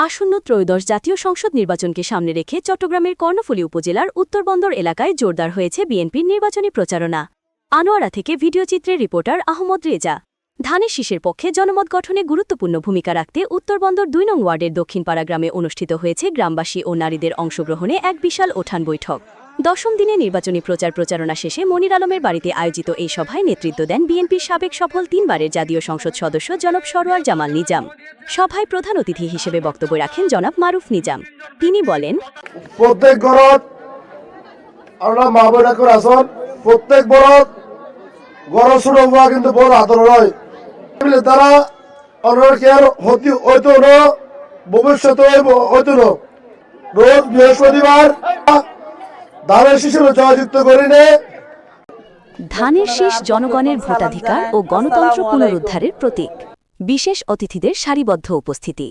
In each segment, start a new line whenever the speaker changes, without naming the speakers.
আসন্ন ত্রয়োদশ জাতীয় সংসদ নির্বাচনকে সামনে রেখে চট্টগ্রামের কর্ণফুলী উপজেলার উত্তরবন্দর এলাকায় জোরদার হয়েছে বিএনপির নির্বাচনী প্রচারণা। আনোয়ারা থেকে ভিডিওচিত্রে রিপোর্টার আহমদ রেজা। ধানের শীষের পক্ষে জনমত গঠনে গুরুত্বপূর্ণ ভূমিকা রাখতে উত্তরবন্দর ২ নং ওয়ার্ডের দক্ষিণপাড়া গ্রামে অনুষ্ঠিত হয়েছে গ্রামবাসী ও নারীদের অংশগ্রহণে এক বিশাল উঠান বৈঠক। দশম দিনে নির্বাচনী প্রচারণা শেষে মনির আলমের বাড়িতে আয়োজিত এই সভায় নেতৃত্ব দেন বিএনপির সাবেক সফল ৩ বারের জাতীয় সংসদ সদস্য জনাব সরোয়ার জামাল নিজাম। সভায় প্রধান অতিথি হিসেবে বক্তব্য রাখেন জনাব মারুফ নিজাম। তিনি বলেন,
প্রত্যেক ঘরত আমরা মা বোন করে আসন, প্রত্যেক বরত গড় ছোট হওয়া কিন্তু বড় আদর হয়। তারা অন্যের কেয়ার হইতো না, ভবিষ্যতে হইতো না। রোজ বৃহস্পতিবার ধানের শিশুর জয়যুক্ত করিনে।
ধানের শীষ জনগণের ভোটাধিকার ও গণতন্ত্র পুনরুদ্ধারের প্রতীক। বিশেষ অতিথিদের সারিবদ্ধ উপস্থিতি।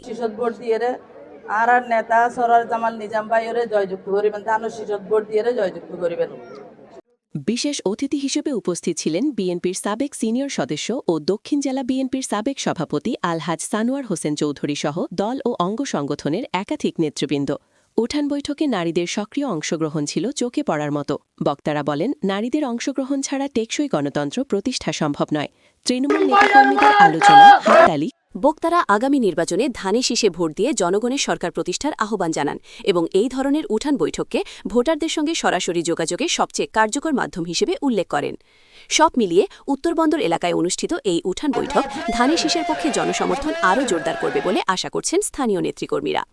আর নেতা সরোয়ার জামাল নিজাম ভাইয়ের জয়যুক্ত করিবেন, ধানের শীষ ভোট দিয়ে জয়যুক্ত করিবেন।
বিশেষ অতিথি হিসেবে উপস্থিত ছিলেন বিএনপির সাবেক সিনিয়র সদস্য ও দক্ষিণ জেলা বিএনপির সাবেক সভাপতি আলহাজ সানোয়ার হোসেন চৌধুরী সহ দল ও অঙ্গ সংগঠনের একাধিক নেতৃবৃন্দ। উঠান বৈঠকে নারীদের সক্রিয় অংশগ্রহণ ছিল চোখে পড়ার মতো। বক্তারা বলেন, নারীদের অংশগ্রহণ ছাড়া টেকসই গণতন্ত্র প্রতিষ্ঠা সম্ভব নয়। তৃণমূল নেতাকর্মীদের আলোচনা, হাততালি। বক্তারা আগামী নির্বাচনে ধানের শীষে ভোট দিয়ে জনগণের সরকার প্রতিষ্ঠার আহ্বান জানান এবং এই ধরনের উঠান বৈঠককে ভোটারদের সঙ্গে সরাসরি যোগাযোগের সবচেয়ে কার্যকর মাধ্যম হিসেবে উল্লেখ করেন। সব মিলিয়ে উত্তরবন্দর এলাকায় অনুষ্ঠিত এই উঠান বৈঠক ধানের শীষের পক্ষে জনসমর্থন আরও জোরদার করবে বলে আশা করছেন স্থানীয় নেতৃকর্মীরা।